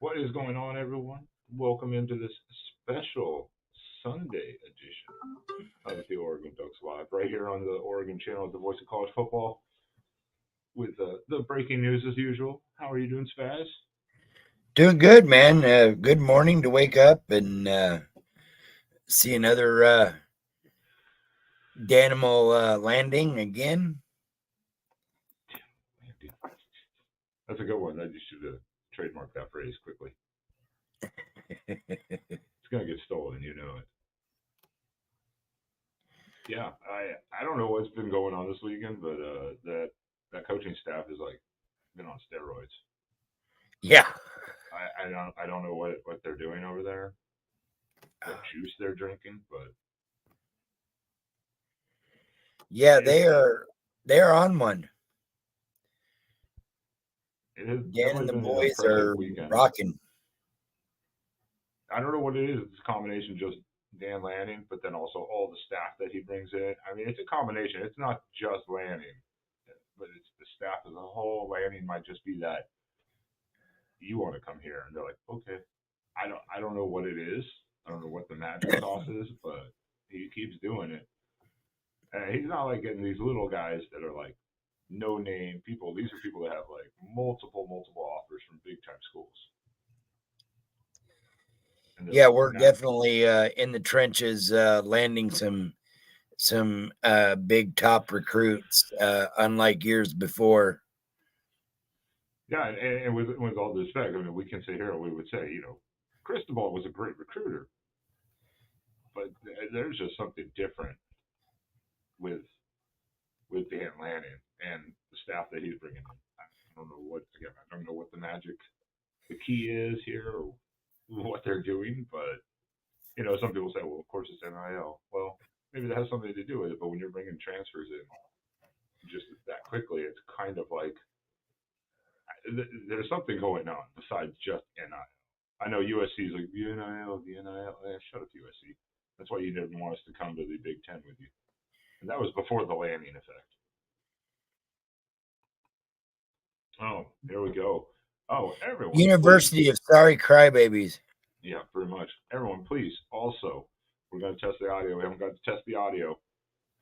What is going on, everyone? Welcome into this special Sunday edition of the Oregon Ducks Live, right here on the Oregon channel, the voice of college football, with the breaking news as usual. How are you doing, Spaz? Doing good, man. Good morning to wake up and see another Danimal landing again. That's a good one. I just should trademark that phrase quickly. It's gonna get stolen, you know it. Yeah, I don't know what's been going on this weekend, but that coaching staff is like been on steroids. Yeah. I don't know what they're doing over there, what juice they're drinking, but Yeah, it's they're on one. it has Dan and definitely the been an boys impressive are weekend. rocking. I don't know what it is. It's a combination just Dan Lanning, but then also all the staff that he brings in. I mean, it's a combination. It's not just Lanning, but it's the staff as a whole. Lanning might just be that you want to come here, and they're like, okay. I don't know what it is. I don't know what the magic sauce is, but he keeps doing it. And he's not like getting these little guys that are like no name people. These are people that have like multiple offers from big time schools. And they're Yeah, like, we're nah. definitely in the trenches, landing some big top recruits, unlike years before. Yeah, and with all due respect, I mean, we can sit here and we would say, Cristobal was a great recruiter, but there's just something different with Dan Lanning and the staff that he's bringing in. I don't know I don't know what the key is here, or what they're doing, but some people say, well, of course it's NIL. Well, maybe that has something to do with it, but when you're bringing transfers in just that quickly, it's kind of like there's something going on besides just NIL. I know USC is like the NIL, the NIL. Shut up, USC. That's why you didn't want us to come to the Big Ten with you, and that was before the Lanning effect. Oh, here we go. Oh, everyone, please. University of Sorry Crybabies. Yeah, pretty much. Everyone, please. Also, we're going to test the audio. We haven't got to test the audio,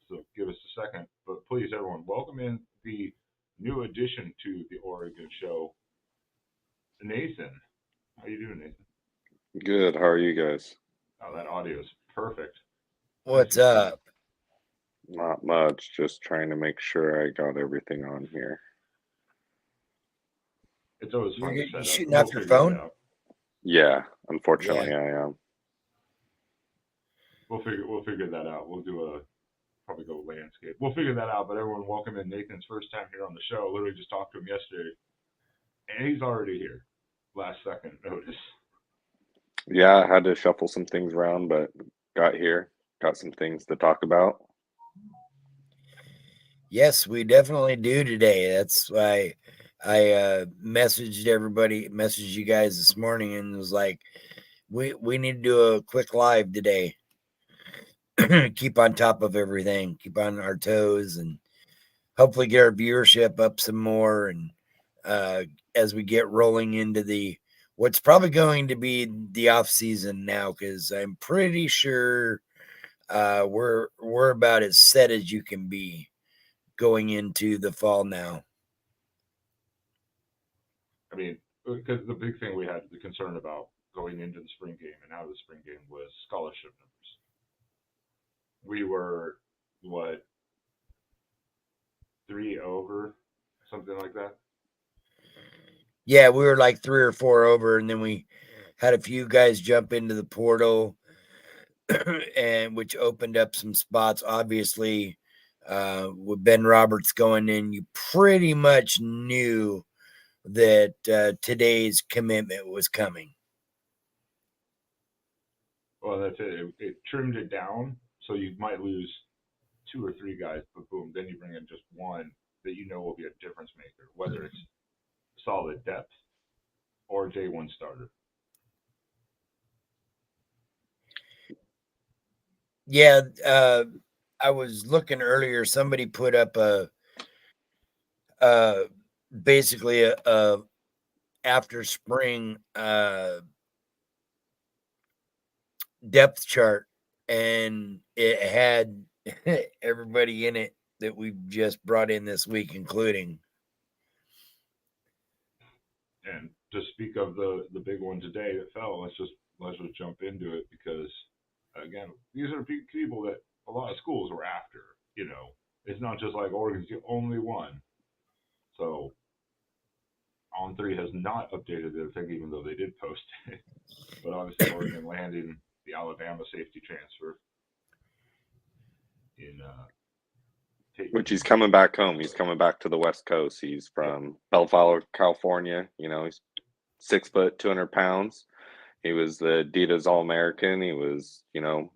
so give us a second. But please, everyone, welcome in the new addition to the Oregon show, Nathan. How you doing, Nathan? Good. How are you guys? Oh, that audio is perfect. What's up? Not much. Just trying to make sure I got everything on here. It's always fun to set You up. shooting We'll off your figure it phone? out. Yeah, unfortunately, I am. We'll figure that out. We'll probably go landscape. We'll figure that out. But everyone, welcome in Nathan's first time here on the show. Literally just talked to him yesterday, and he's already here. Last second notice. Yeah, I had to shuffle some things around, but got here. Got some things to talk about. Yes, we definitely do today. That's why I messaged you guys this morning, and was like, we need to do a quick live today. Keep on top of everything, keep on our toes, and hopefully get our viewership up some more. And as we get rolling into what's probably going to be the off season now, because I'm pretty sure we're about as set as you can be going into the fall now. I mean, because the big thing we had the concern about going into the spring game and out of the spring game was scholarship numbers. We were what 3 over, something like that. Yeah, we were like 3 or 4 over, and then we had a few guys jump into the portal, and which opened up some spots. Obviously, with Ben Roberts going in, you pretty much knew that today's commitment was coming. Well, that's it. It trimmed it down, so you might lose 2 or 3 guys, but boom, then you bring in just one that you know will be a difference maker, whether it's solid depth or day one starter. Yeah, I was looking earlier. Somebody put up basically a after spring depth chart, and it had everybody in it that we just brought in this week, including. And to speak of the big one today that fell, let's just jump into it, because again, these are people that a lot of schools were after. You know, it's not just like Oregon's the only one. So On3 has not updated their thing, even though they did post it. But obviously, Oregon landing the Alabama safety transfer in Which he's coming back home. He's coming back to the West Coast. He's from Bellflower, California. You know, he's 6 foot, 200 pounds. He was the Adidas All-American. He was, you know,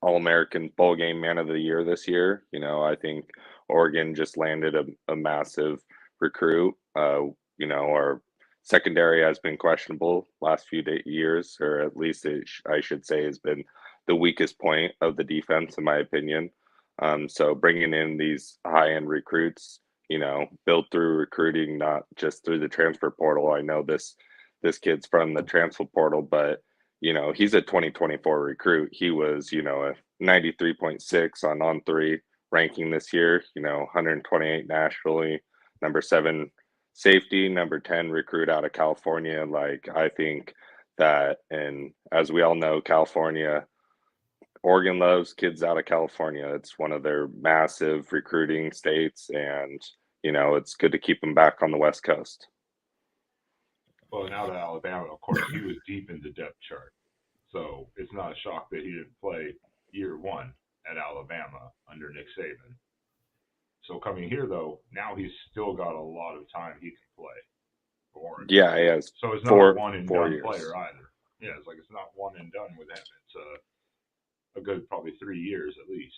All-American bowl game man of the year this year. You know, I think Oregon just landed a massive recruit. You know, our secondary has been questionable last few years, or at least I should say has been the weakest point of the defense, in my opinion. So bringing in these high-end recruits, you know, built through recruiting, not just through the transfer portal. I know this kid's from the transfer portal, but you know, he's a 2024 recruit. He was, you know, a 93.6 on 3 ranking this year, you know, 128 nationally, number 7 safety, number 10 recruit out of California. Like, I think that, and as we all know, Oregon loves kids out of California. It's one of their massive recruiting states, and you know, it's good to keep them back on the West Coast. Well, now to Alabama, of course, he was deep in the depth chart. So it's not a shock that he didn't play year one at Alabama under Nick Saban. So coming here, though, now he's still got a lot of time he can play for Oregon. Yeah, he has. So it's not a one and done player either. Yeah, it's like it's not one and done with him. It's a good probably 3 years at least.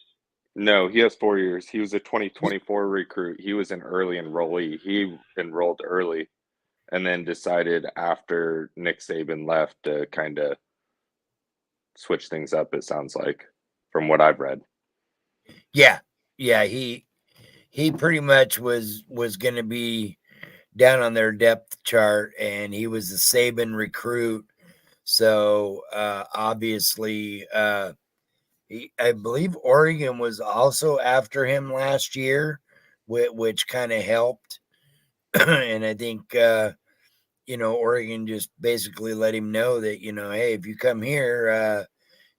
No, he has 4 years. He was a 2024 recruit. He was an early enrollee. He enrolled early and then decided after Nick Saban left to kind of switch things up, it sounds like, from what I've read. Yeah. He pretty much was going to be down on their depth chart, and he was a Saban recruit. So obviously, I believe Oregon was also after him last year, which kind of helped. And I think, you know, Oregon just basically let him know that, you know, hey, if you come here,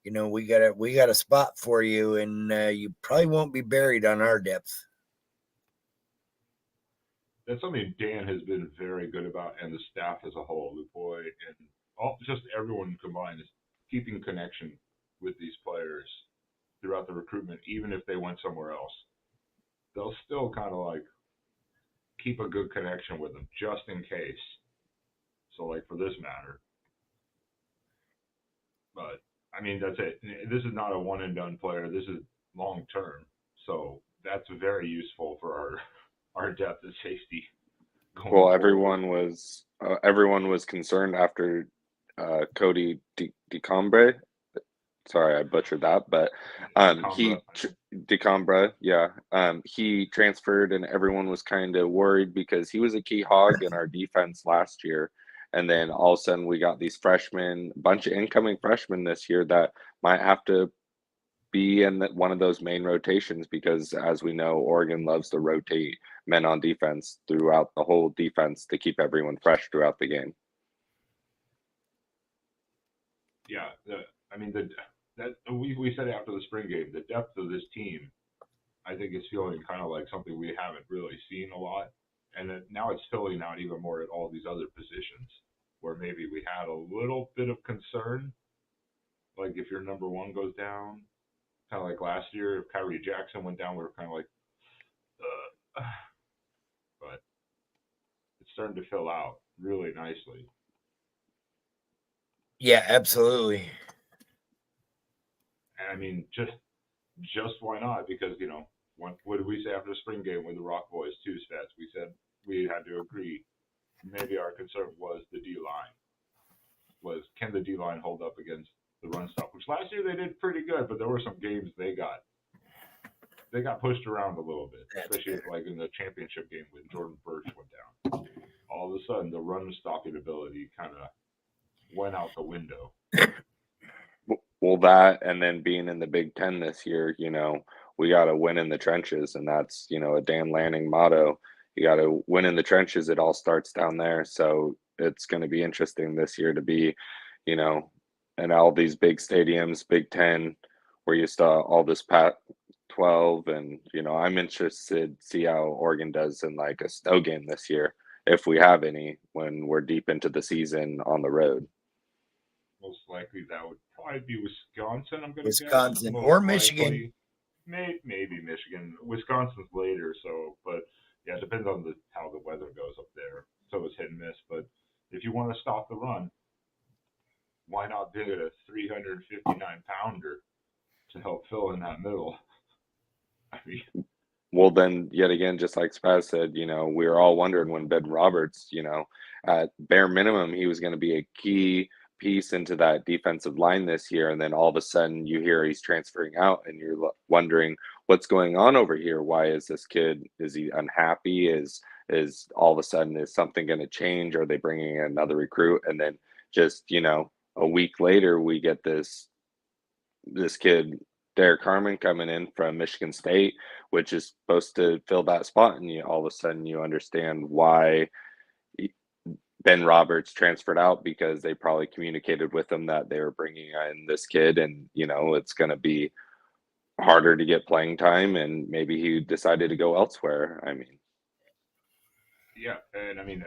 you know, we got a spot for you, and you probably won't be buried on our depth. That's something Dan has been very good about, and the staff as a whole, the boy, and just everyone combined, is keeping connection with these players throughout the recruitment. Even if they went somewhere else, they'll still kind of like keep a good connection with them just in case. So like for this matter, but I mean, that's it. This is not a one and done player. This is long term. So that's very useful for our depth of safety. Well, everyone was concerned after Cody DeCombre. Sorry, I butchered that, but DeCombra, yeah. He transferred, and everyone was kind of worried because he was a key hog in our defense last year. And then all of a sudden, we got these freshmen, a bunch of incoming freshmen this year that might have to be in one of those main rotations, because as we know, Oregon loves to rotate men on defense throughout the whole defense to keep everyone fresh throughout the game. Yeah, we said after the spring game, the depth of this team, I think, is feeling kind of like something we haven't really seen a lot, and now it's filling out even more at all these other positions where maybe we had a little bit of concern, like if your number one goes down. Kind of like last year, if Kyrie Jackson went down, we were kind of like, but it's starting to fill out really nicely. Yeah, absolutely. And I mean, just why not? Because, you know, what did we say after the spring game with the Rock Boys 2 stats? We said we had to agree. Maybe our concern was the D-line. Can the D-line hold up against the run stop? Which last year they did pretty good, but there were some games they got pushed around a little bit, especially like in the championship game when Jordan Burch went down. all of a sudden the run stopping ability kind of went out the window. Well, that and then being in the Big Ten this year, we got to win in the trenches, and that's a Dan Lanning motto. You got to win in the trenches. It all starts down there. So it's going to be interesting this year to be, in all these big stadiums, Big Ten, where you saw all this Pac-12, and I'm interested to see how Oregon does in like a snow game this year, if we have any, when we're deep into the season on the road. Most likely that would probably be Wisconsin. I'm going to Wisconsin guess. or Michigan. Maybe Michigan. Wisconsin's later, so but yeah, it depends on how the weather goes up there. So it's hit and miss. But if you want to stop the run, why not do it a 359 pounder to help fill in that middle? I mean, well, then yet again, just like Spaz said, we were all wondering when Ben Roberts, at bare minimum, he was going to be a key piece into that defensive line this year, and then all of a sudden you hear he's transferring out, and you're wondering what's going on over here. Why is this kid? Is he unhappy? Is all of a sudden is something going to change? Are they bringing in another recruit? And then just a week later, we get this kid Derek Harmon coming in from Michigan State, which is supposed to fill that spot, and all of a sudden you understand why Ben Roberts transferred out, because they probably communicated with him that they were bringing in this kid, and it's going to be harder to get playing time, and maybe he decided to go elsewhere. I mean, yeah, and I mean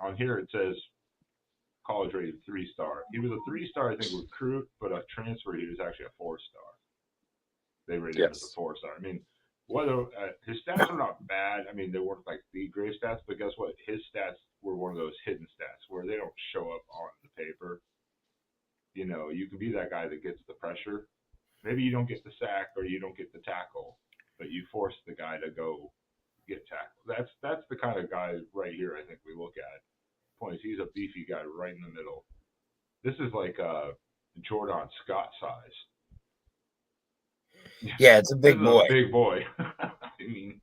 on here it says college rated 3-star. He was a 3-star, I think, recruit, but a transfer he was actually a 4-star. They rated him as a 4-star. I mean, whether his stats are not bad. I mean, they weren't like the great stats, but guess what? His stats were one of those hidden stats where they don't show up on the paper. You can be that guy that gets the pressure. Maybe you don't get the sack or you don't get the tackle, but you force the guy to go get tackled. That's the kind of guy right here I think we look at. Points. He's a beefy guy right in the middle. This is like Jordan Scott size. Yeah, it's a big boy. A big boy. I mean,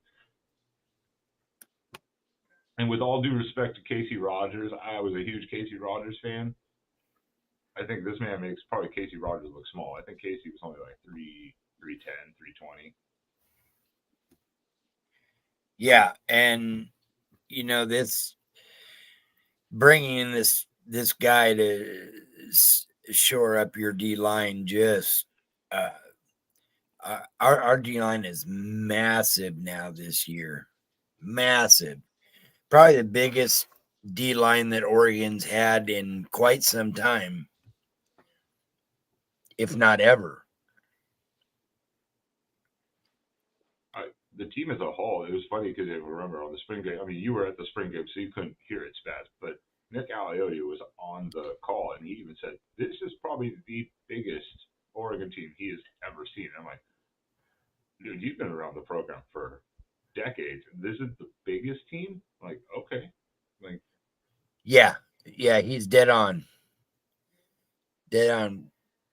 and with all due respect to Casey Rogers, I was a huge Casey Rogers fan. I think this man makes probably Casey Rogers look small. I think Casey was only like 310, 320. Yeah, and this bringing in this guy to shore up your D line, just our D line is massive now this year. Massive. Probably the biggest D line that Oregon's had in quite some time, if not ever. The team as a whole, it was funny because I remember on the spring game, I mean, you were at the spring game, so you couldn't hear it, Spaz, but Nick Aliotti was on the call, and he even said, this is probably the biggest Oregon team he has ever seen. I'm like, dude, you've been around the program for decades, and this is the biggest team? Like, okay. Like, yeah, he's dead on. Dead on.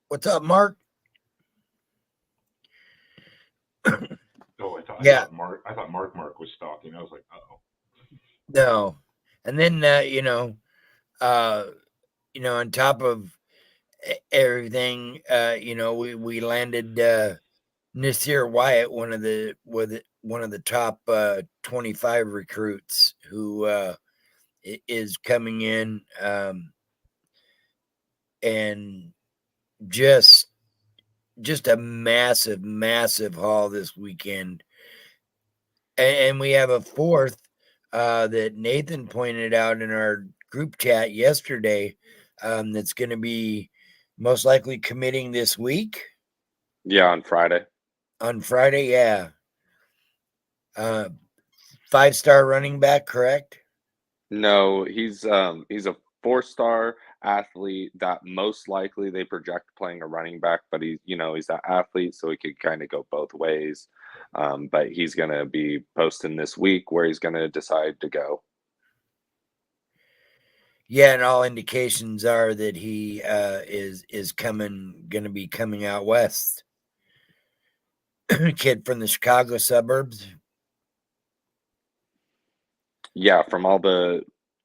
What's up, Mark? Oh, I thought Mark was stalking. I was like, uh-oh. No. And then on top of everything, we landed Nasir Wyatt, one of the top 25 recruits who is coming in, and just a massive haul this weekend. And we have a fourth that Nathan pointed out in our group chat yesterday, that's going to be most likely committing this week. Yeah, on Friday. Yeah. 5-star running back, correct? No, he's a 4-star athlete that most likely they project playing a running back, but he's that athlete, so he could kind of go both ways. But he's going to be posting this week where he's going to decide to go. Yeah, and all indications are that he is going to be coming out west. Kid from the Chicago suburbs. Yeah, from all the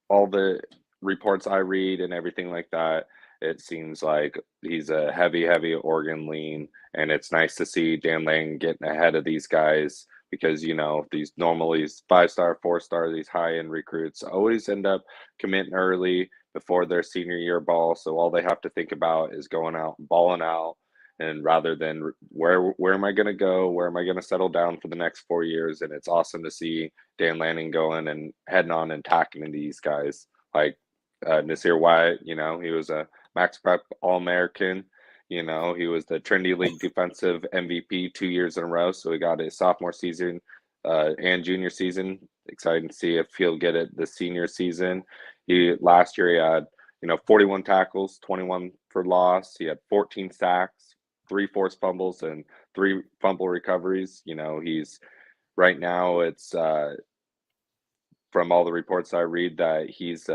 all the reports I read and everything like that, it seems like he's a heavy Oregon lean, and it's nice to see Dan Lang getting ahead of these guys because these normally 5-star, 4-star, these high end recruits always end up committing early before their senior year ball. So all they have to think about is going out and balling out, and rather than where am I going to go, where am I going to settle down for the next 4 years. And it's awesome to see Dan Lanning going and heading on and tackling these guys like Nasir Wyatt. He was a Max Prep All American. He was the Trinity League Defensive MVP 2 years in a row. So he got his sophomore season and junior season. Excited to see if he'll get it the senior season. Last year he had 41 tackles, 21 for loss. He had 14 sacks, 3 forced fumbles, and 3 fumble recoveries. He's right now. It's from all the reports I read that he's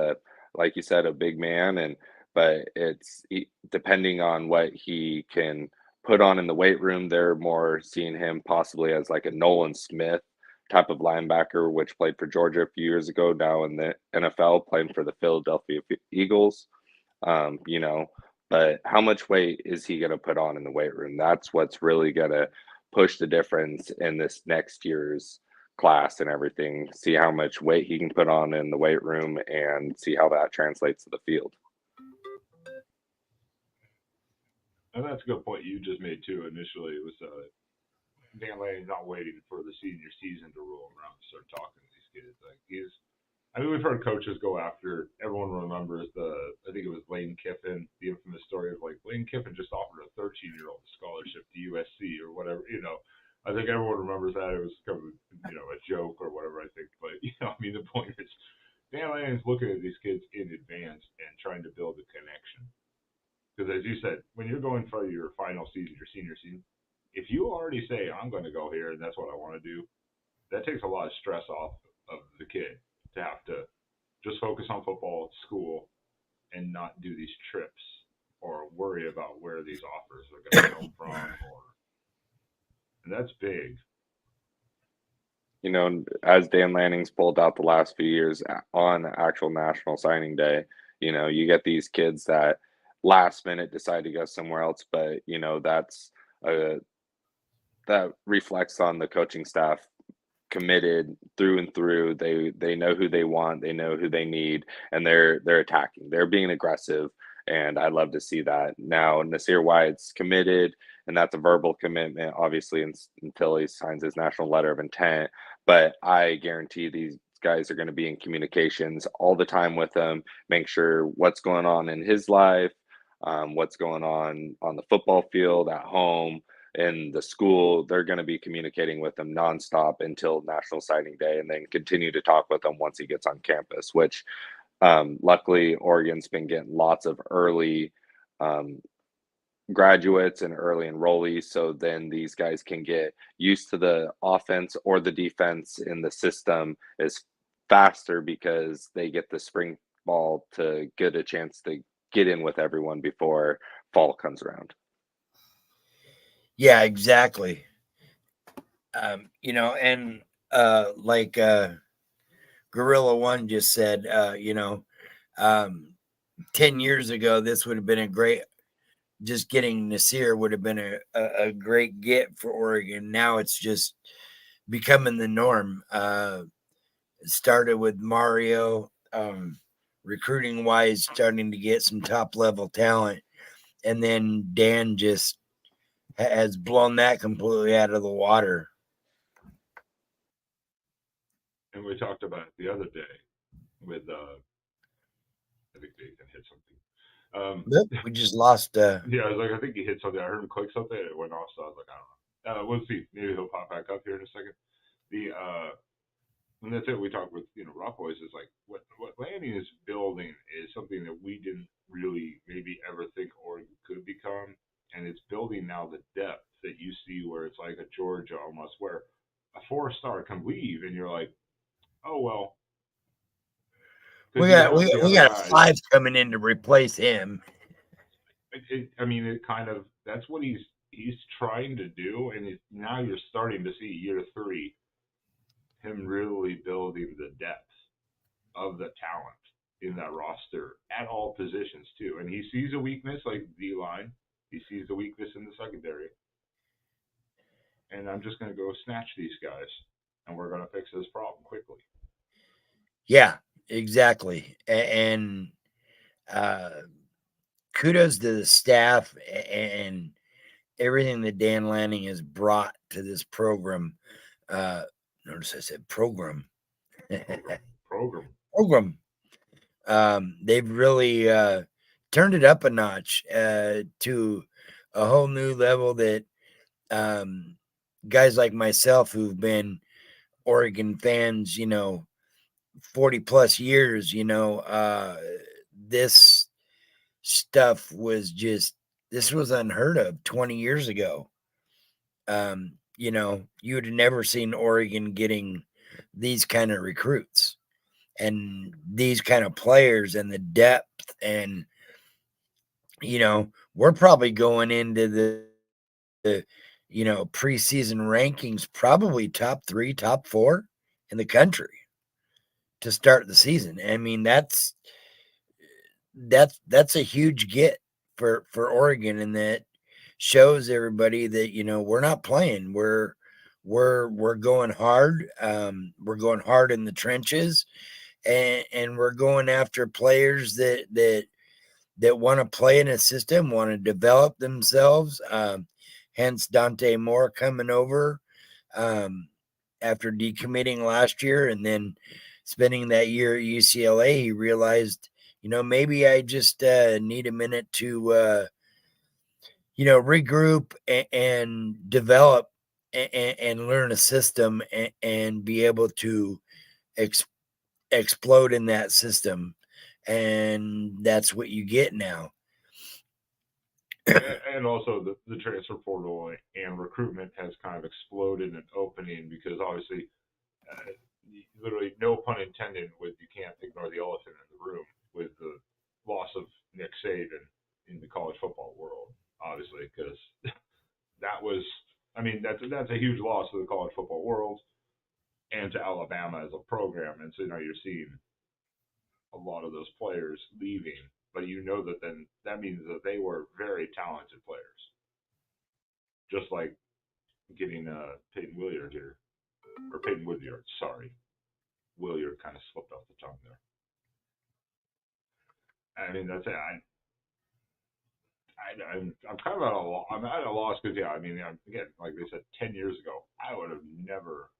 like you said, a big man, but it's depending on what he can put on in the weight room. They're more seeing him possibly as like a Nolan Smith type of linebacker, which played for Georgia a few years ago, now in the NFL, playing for the Philadelphia Eagles. You know, but how much weight is he going to put on in the weight room? That's what's really going to push the difference in this next year's class and everything. See how much weight he can put on in the weight room and see how that translates to the field. And that's a good point you just made too. Initially, it was Dan Lanning not waiting for the senior season to roll around to start talking to these kids. Like we've heard coaches go after. Everyone remembers I think it was Lane Kiffin, the infamous story of like Lane Kiffin just offered a 13-year-old scholarship to USC or whatever. I think everyone remembers that. It was kind of a joke or whatever. I think, but the point is, Dan Lanning's looking at these kids in advance and trying to build a connection. Because as you said, when you're going for your final season, your senior season, if you already say I'm going to go here and that's what I want to do, that takes a lot of stress off of the kid to have to just focus on football, school, and not do these trips or worry about where these offers are going to come from. And that's big. As Dan Lanning's pulled out the last few years on actual National Signing Day, you get these kids that last minute decide to go somewhere else, but that reflects on the coaching staff committed through and through. They know who they want, they know who they need, and they're attacking. They're being aggressive, and I love to see that. Now Nasir Wyatt's committed, and that's a verbal commitment, obviously, until he signs his national letter of intent. But I guarantee these guys are going to be in communications all the time with him, make sure what's going on in his life, what's going on the football field, at home, in the school. They're going to be communicating with him nonstop until National Signing Day, and then continue to talk with him once he gets on campus, which luckily Oregon's been getting lots of early graduates and early enrollees. So then these guys can get used to the offense or the defense in the system is faster because they get the spring ball to get a chance to get in with everyone before fall comes around. Yeah, exactly. And like Gorilla One just said, 10 years ago, this would have been just getting Nasir would have been a great get for Oregon. Now it's just becoming the norm. It started with Mario, recruiting wise, starting to get some top level talent. And then Dan just has blown that completely out of the water. And we talked about it the other day with I think Nathan hit something. We just lost. Yeah, I was like, I think he hit something. I heard him click something, and it went off. So I was like, I don't know. We'll see. Maybe he'll pop back up here in a second. And that's it. We talked with Rock Boys. Is like what Lanning is building is something that we didn't really maybe ever think Oregon could become, and it's building now the depth that you see where it's like a Georgia almost, where a 4-star can leave, and you're like, oh well. We got 5 coming in to replace him. It kind of, that's what he's trying to do, and now you're starting to see year 3 him really building the depth of the talent in that roster at all positions too. And he sees a weakness like D line. He sees a weakness in the secondary. And I'm just going to go snatch these guys, and we're going to fix this problem quickly. Yeah, exactly. And kudos to the staff and everything that Dan Lanning has brought to this program. Notice I said program. Program. They've really turned it up a notch to a whole new level that guys like myself who've been Oregon fans, 40 plus years, this stuff was this was unheard of 20 years ago. You would have never seen Oregon getting these kind of recruits and these kind of players and the depth. And, we're probably going into the preseason rankings, probably top 3, top 4 in the country to start the season. I mean, that's a huge get for Oregon, and that shows everybody that we're not playing. We're going hard. We're going hard in the trenches, and we're going after players that want to play in a system, want to develop themselves. Hence Dante Moore coming over after decommitting last year and then spending that year at UCLA. He realized, maybe I just need a minute to, regroup and develop and learn a system and be able to explode in that system. And that's what you get now. And also the transfer portal and recruitment has kind of exploded and opening because obviously, literally no pun intended, you can't ignore the elephant in the room with the loss of Nick Saban in the college football world, obviously, because that's a huge loss to the college football world and to Alabama as a program. And so now you're seeing a lot of those players leaving. But then that means that they were very talented players. Just like getting Peyton Williard here. Or Peyton Woodyard, sorry. Williard kind of slipped off the tongue there. I mean, that's it. I'm kind of at a loss. I'm at a loss because, again, like they said, 10 years ago, I would have never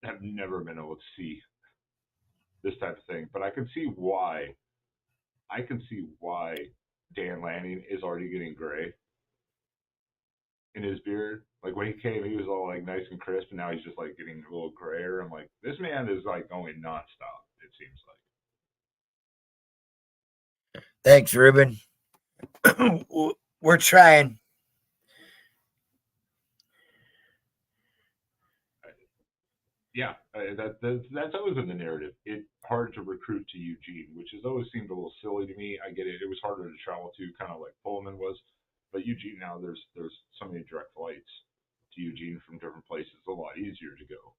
been able to see this type of thing. But I can see why Dan Lanning is already getting gray in his beard. Like when he came, he was all like nice and crisp, and now he's just like getting a little grayer. I'm like, this man is like going nonstop. It seems like. Thanks, Ruben. We're trying. Yeah, that's always in the narrative. It's hard to recruit to Eugene, which has always seemed a little silly to me. I get it. It was harder to travel to, kind of like Pullman was. But Eugene now, there's so many direct flights to Eugene from different places. It's a lot easier to go.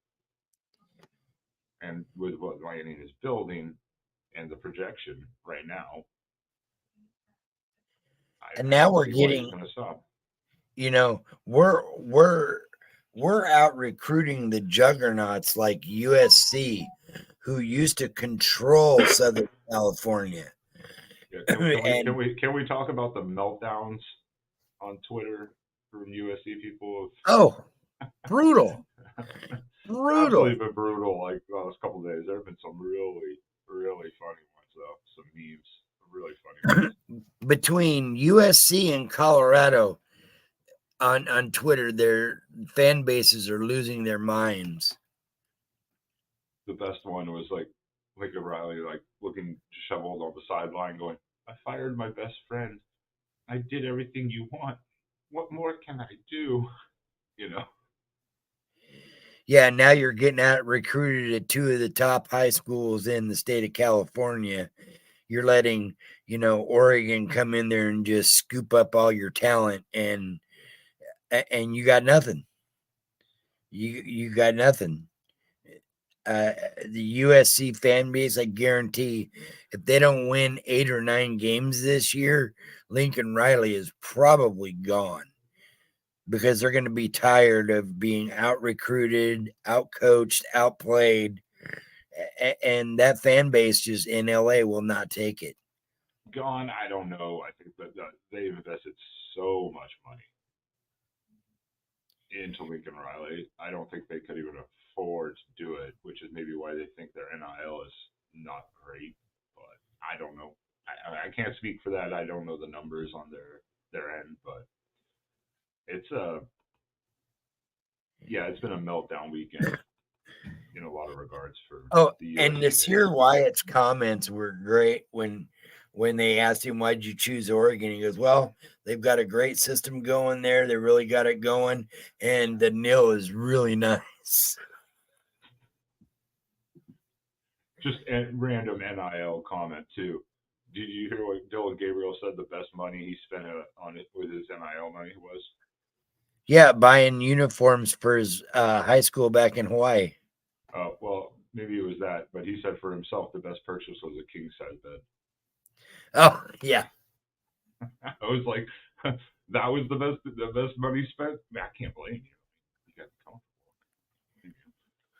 And with what Lanning is building and the projection right now, and now we're getting going to stop. We're out recruiting the juggernauts like USC, who used to control Southern California. Yeah, can we talk about the meltdowns on Twitter from USC people? Oh, brutal. Absolutely been brutal. Like the last couple of days, there have been some really, really funny ones though. Some memes, really funny ones. Between USC and Colorado on Twitter, their fan bases are losing their minds. The best one was like Lincoln Riley, like looking disheveled on the sideline, going, "I fired my best friend. I did everything you want. What more can I do?" Yeah, now you're getting out recruited at 2 of the top high schools in the state of California. You're letting, Oregon come in there and just scoop up all your talent, and you got nothing. You got nothing. the USC fan base, I guarantee if they don't win 8 or 9 games this year, Lincoln Riley is probably gone because they're going to be tired of being out recruited, out coached, outplayed. And that fan base just in LA will not take it. Gone, I don't know. I think that they've invested so much money into Lincoln Riley. I don't think they could even afford to do it, which is maybe why they think their NIL is not great. But I don't know. I can't speak for that. I don't know the numbers on their end, but it's it's been a meltdown weekend in a lot of regards for the USC and Nasir Wyatt's comments were great when they asked him, why'd you choose Oregon? He goes, well, they've got a great system going there. They really got it going. And the nil is really nice. Just a random NIL comment, too. Did you hear what Dylan Gabriel said the best money he spent on it with his NIL money was? Yeah, buying uniforms for his high school back in Hawaii. Well, maybe it was that, but he said for himself the best purchase was a king size bed. Oh, yeah. I was like, that was the best money spent. I can't blame you. You got comfortable.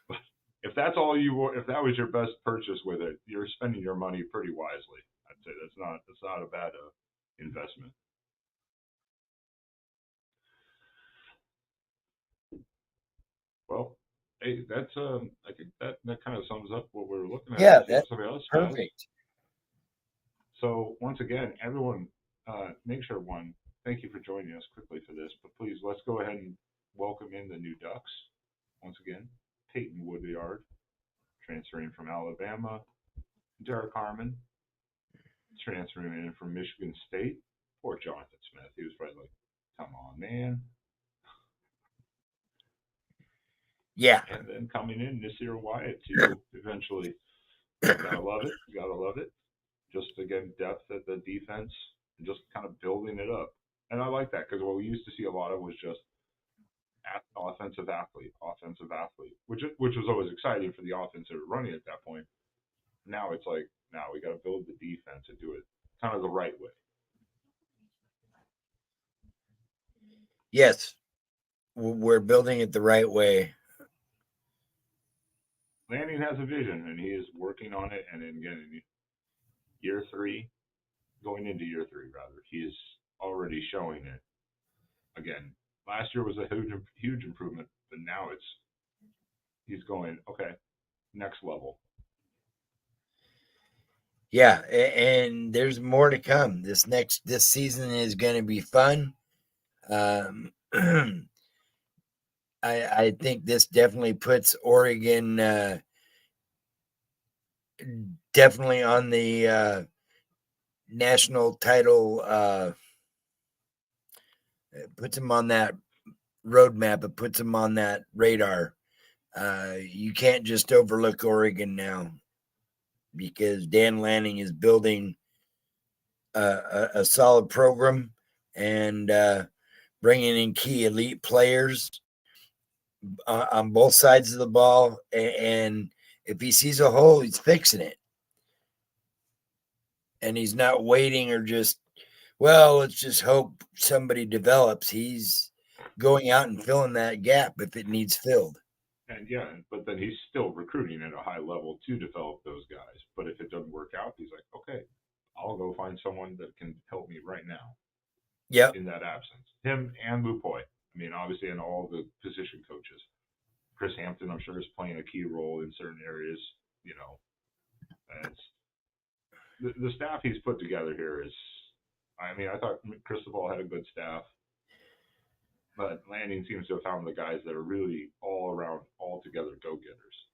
But if that's all if that was your best purchase with it, you're spending your money pretty wisely. I'd say that's not a bad investment. Well, hey, that's I think that kind of sums up what we're looking at. Yeah, that's perfect. So once again, everyone, make sure thank you for joining us quickly for this, but please let's go ahead and welcome in the new Ducks. Once again, Peyton Woodyard, transferring from Alabama. Derek Harmon, transferring in from Michigan State. Poor Jonathan Smith. He was probably like, come on, man. Yeah. And then coming in, Nasir Wyatt, too, eventually. Gotta love it. Gotta love it. Just, again, depth at the defense and just kind of building it up. And I like that because what we used to see a lot of was just offensive athlete, which was always exciting for the offense that were running at that point. Now it's like, now we got to build the defense and do it kind of the right way. Yes, we're building it the right way. Lanning has a vision, and he is working on it. And then again, in year 3, going into year 3, rather, he is already showing it. Again, last year was a huge improvement, but now he's going, okay, next level. Yeah, and there's more to come. This season is going to be fun. I think this definitely puts Oregon definitely on the national title. Puts them on that roadmap. It puts them on that radar. You can't just overlook Oregon now because Dan Lanning is building a solid program and bringing in key elite players on both sides of the ball. And if he sees a hole, he's fixing it. And he's not waiting or just, well, let's just hope somebody develops. He's going out and filling that gap if it needs filled. And yeah, but then he's still recruiting at a high level to develop those guys. But if it doesn't work out, he's like, okay, I'll go find someone that can help me right now. Yeah. In that absence, him and Lupoy. I mean, obviously, and all the position coaches. Chris Hampton, I'm sure, is playing a key role in certain areas. You know, and the staff he's put together here is. I mean, I thought Cristobal had a good staff. But Lanning seems to have found the guys that are really all around, all together go-getters.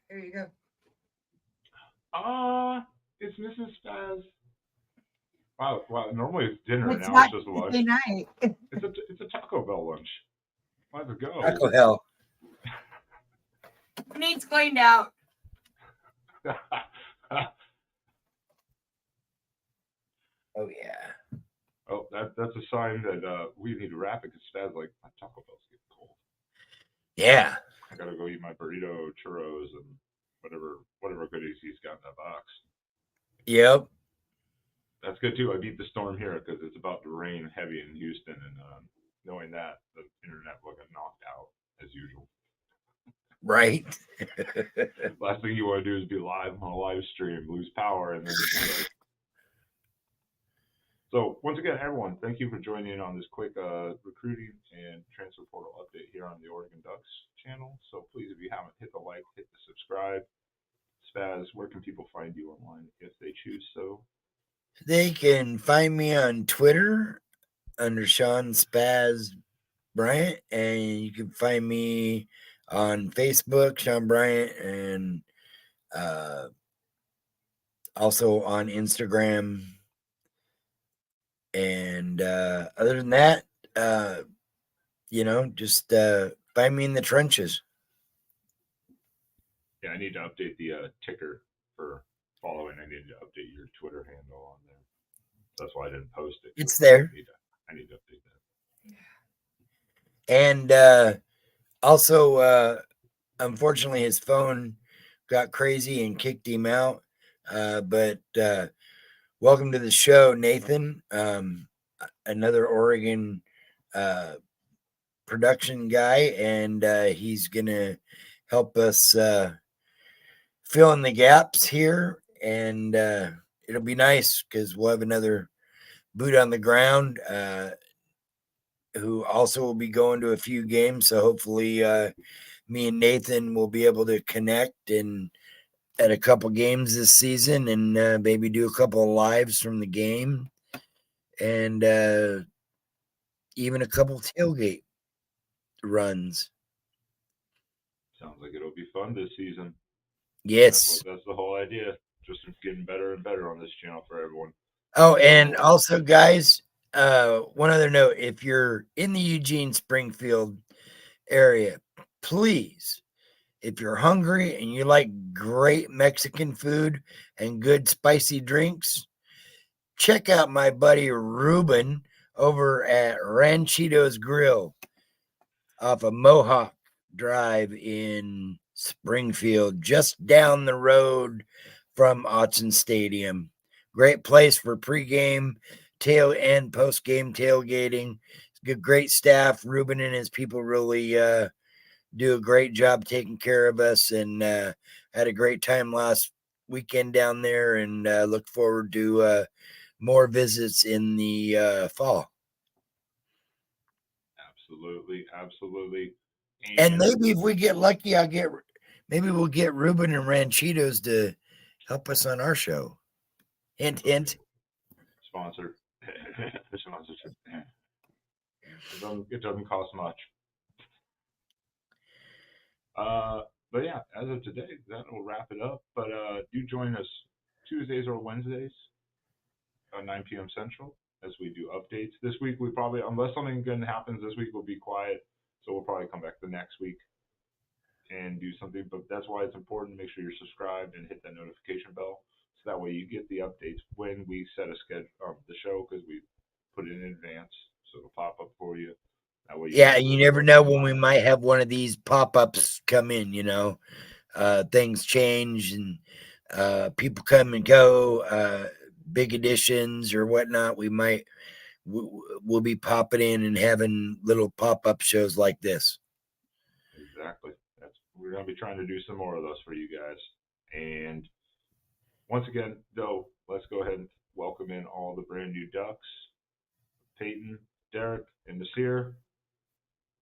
There you go. It's Mrs. Spaz. Wow. Normally it's dinner, It's now it's just lunch. Night. It's a Taco Bell lunch. Let's go. Taco Hell. Who needs cleaned out? Oh yeah. Oh, that's a sign that we need to wrap it because Spaz like my Taco Bell's getting cold. Yeah. I gotta to go eat my burrito, churros, and whatever goodies he's got in that box. Yep. That's good too. I beat the storm here because it's about to rain heavy in Houston, and knowing that the internet will get knocked out as usual. Right. Last thing you want to do is be live on a live stream, lose power, and then. So once again, everyone, thank you for joining in on this quick recruiting and transfer portal update here on the Oregon Ducks channel. So please, if you haven't, hit the like, hit the subscribe. Spaz, where can people find you online if they choose so? They can find me on Twitter under Sean Spaz Bryant, and you can find me on Facebook, Sean Bryant, and also on Instagram. And other than that, just find me in the trenches. Yeah, I need to update the ticker for following. I need to update your Twitter handle on there. That's why I didn't post it. It's there. I need to update that. And also, unfortunately, his phone got crazy and kicked him out. But welcome to the show, Nathan. Another Oregon production guy, and he's gonna help us fill in the gaps here, and it'll be nice because we'll have another boot on the ground who also will be going to a few games. So hopefully me and Nathan will be able to connect and at a couple games this season, and maybe do a couple of lives from the game, and even a couple tailgate runs. Sounds like it'll be fun this season. Yes. That's the whole idea. Just getting better and better on this channel for everyone. Oh, and also, guys, one other note: if you're in the Eugene Springfield area, please, if you're hungry and you like great Mexican food and good spicy drinks, check out my buddy Ruben over at Ranchitos Grill off of Mohawk Drive in Springfield, just down the road from Autzen Stadium. Great place for pregame, tail and postgame tailgating. Good, great staff. Ruben and his people really do a great job taking care of us, and had a great time last weekend down there, and look forward to more visits in the fall. Absolutely. And maybe if we get lucky, maybe we'll get Ruben and Ranchitos to help us on our show. Hint, hint. Sponsor. Sponsorship. It doesn't cost much. But yeah, as of today, that will wrap it up. But do join us Tuesdays or Wednesdays at 9 p.m. Central as we do updates. This week, we probably, unless something good happens this week, we'll be quiet. So we'll probably come back the next week and do something. But that's why it's important to make sure you're subscribed and hit that notification bell. So that way you get the updates when we set a schedule of the show, because we put it in advance. So it'll pop up for you. That way You never know when we might have one of these pop-ups come in, things change and people come and go, big additions or whatnot. We'll be popping in and having little pop-up shows like this. Exactly. We're going to be trying to do some more of those for you guys. And once again, though, let's go ahead and welcome in all the brand new Ducks. Peyton, Derek, and Nasir.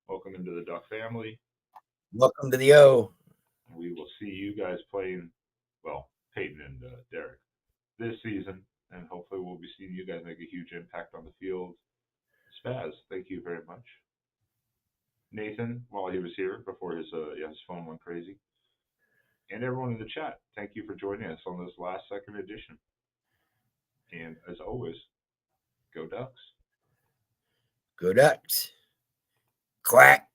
Welcome into the Duck family. Welcome to the O. We will see you guys playing, well, Peyton and Derek this season, and hopefully we'll be seeing you guys make a huge impact on the field. Spaz, thank you very much. Nathan, while he was here before his phone went crazy. And everyone in the chat, thank you for joining us on this last second edition. And as always, go Ducks. Go Ducks. Quack.